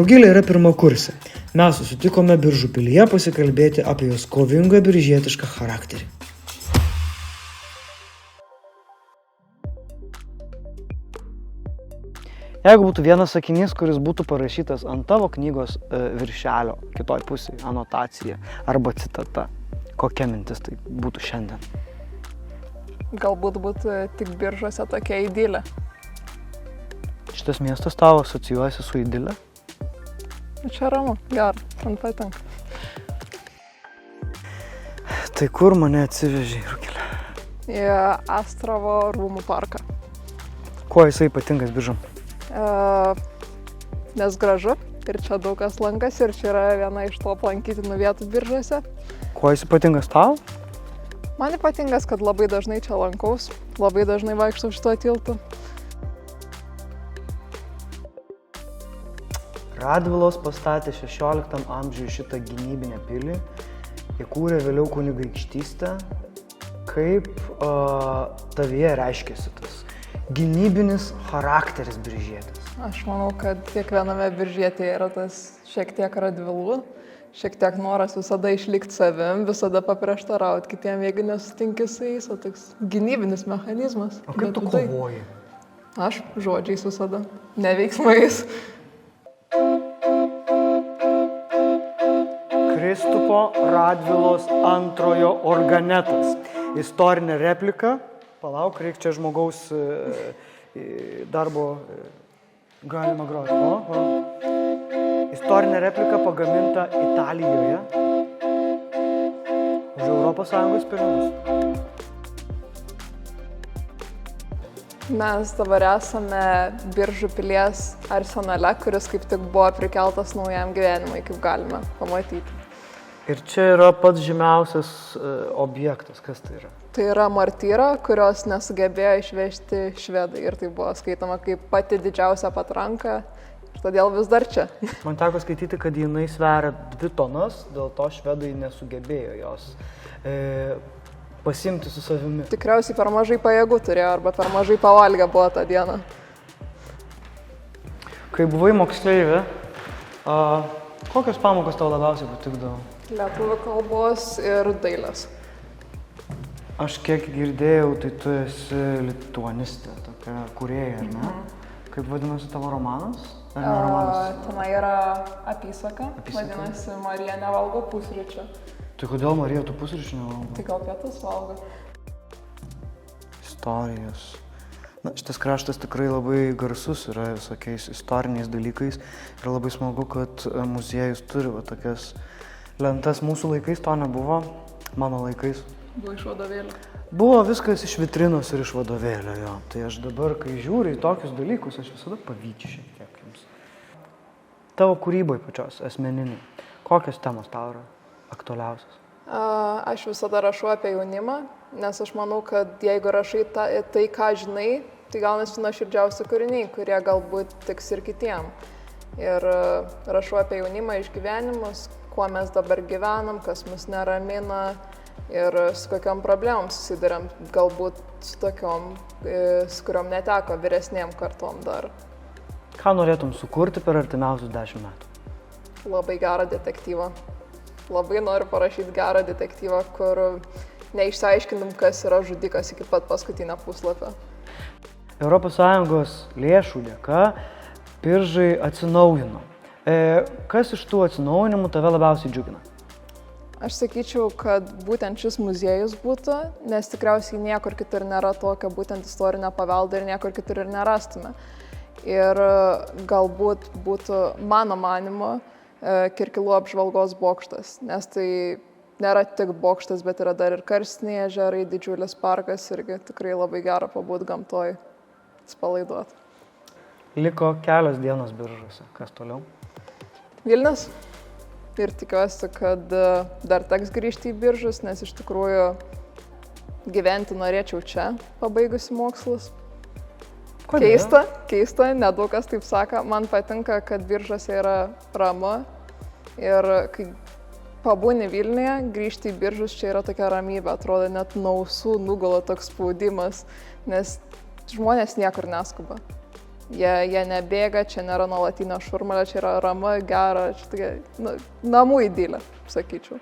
Rugilė yra pirmakursė. Mes susitikome Biržų pilyje pasikalbėti apie jos kovingą biržietišką charakterį. Jeigu būtų vienas sakinys, kuris būtų parašytas ant tavo knygos viršelio, kitoj pusėje, anotacija arba citata, kokia mintis tai būtų šiandien? Galbūt būtų tik Biržuose tokia idilė. Šitas miestas tavo asocijuojasi su idilė? Čia ramu, gerai, man patinka. Tai kur mane atsivežė, Rugilė? Į Astravo rūmų parką. Kuo jisai ypatingas Biržam? Nes gražu ir čia daug kas lankosi ir čia yra viena iš to aplankytinų vietų Biržuose. Kuo jis ypatingas tau? Man ypatingas, kad labai dažnai čia lankaus, labai dažnai vaikštau šituo tiltu. Radvilos pastatė 16 amžiuje šitą gynybinę pilį, įkūrė vėliau kunigaikštystę. Kaip tavyje reiškiasi tas gynybinis charakteris biržietis? Aš manau, kad kiekviename biržietyje yra tas šiek tiek radvilų, šiek tiek noras visada išlikti savim, visada paprieštarauti kitiem, jeigu nesutinki su jais, o toks gynybinis mechanizmas. O kaip tu kovoji? Aš žodžiais visada, ne veiksmais. Kristupo Radvilos antrojo organetas. Istorinė replika. Palauk, reikia čia žmogaus darbo galima groti. Istorinė replika pagaminta Italijoje už ES pinigus. Mes dabar esame Biržų pilies arsenale, kuris kaip tik buvo prikeltas naujam gyvenimui, kaip galime pamatyti. Ir čia yra pats žymiausias objektas. Kas tai yra? Tai yra martyra, kurios nesugebėjo išvežti švedai ir tai buvo skaitoma kaip pati didžiausia patranka ir todėl vis dar čia. Man teko skaityti, kad jinai sveria 2 tonas, dėl to švedai nesugebėjo jos pasimti su savimi. Tikriausiai per mažai pajėgų turėjo arba per mažai pavalgę buvo tą dieną. Kai buvai moksleivė, kokios pamokos tau labiausiai patikdavo? Lietuvių kalbos ir dailės. Aš kiek girdėjau, tai tu esi lituanistė, tokia kūrėja, ar ne? Kaip vadinasi tavo romanas? Ar ne romanas? Tenai yra apysaka, vadinasi Marija nevalgo pusryčių. Tai kodėl Marija tu pusryčių nevalgo? Tai gal pietus valgo. Istorijos. Na, šitas kraštas tikrai labai garsus yra visokiais istoriniais dalykais ir labai smagu, kad muziejus turi va tokias lentas. Mūsų laikais to nebuvo, mano laikais. Buvo iš vadovėlio. Buvo viskas iš vitrinos ir iš vadovėlio, jo. Tai aš dabar, kai žiūriu į tokius dalykus, aš visada pavydžiu šiek tiek jums. Tavo kūrybai pačios, asmeniniai, kokios temos tau yra aktualiausios? Aš visada rašau apie jaunimą, nes aš manau, kad jeigu rašai tai, ką žinai, tai gaunasi nuoširdžiausi kūriniai, kurie galbūt tiks ir kitiem. Ir rašau apie jaunimą, išgyvenimus, kuo mes dabar gyvenam, kas mus neramina ir su kokiom problemom susiduriam, galbūt su tokiom, su kuriom neteko vyresniem kartom dar. Ką norėtum sukurti per artimiausius 10 metų? Labai gerą detektyvą. Labai noriu parašyti gerą detektyvą, kur neišsiaiškinam, kas yra žudikas iki pat paskutinio puslapio. ES lėšų dėka Biržai atsinaujino. Kas iš tų atsinaujinimų tave labiausiai džiugina? Aš sakyčiau, kad būtent šis muziejus būtų, nes tikriausiai niekur kitur nėra tokio būtent istorinio paveldo ir niekur kitur ir nerastume. Ir galbūt būtų, mano manymu, Kirkilų apžvalgos bokštas, nes tai nėra tik bokštas, bet yra dar ir karstiniai ežerai, didžiulis parkas irgi tikrai labai gera pabūt gamtoj, atsipalaiduoti. Liko kelios dienos Biržuose. Kas toliau? Vilnius. Ir tikiuosi, kad dar teks grįžti į Biržus, nes iš tikrųjų gyventi norėčiau čia, pabaigusi mokslus. Kodėl? Keista, nedaug kas taip sako. Man patinka, kad Biržuose yra ramu ir kai pabūni Vilniuje, grįžti į Biržus, čia yra tokia ramybė, atrodo net nuo ausų nugula toks spaudimas, nes žmonės niekur neskuba. Jie nebėga, čia nėra nuolatinio šurmulio, čia yra ramu, gera, čia tokia namų idylė, sakyčiau.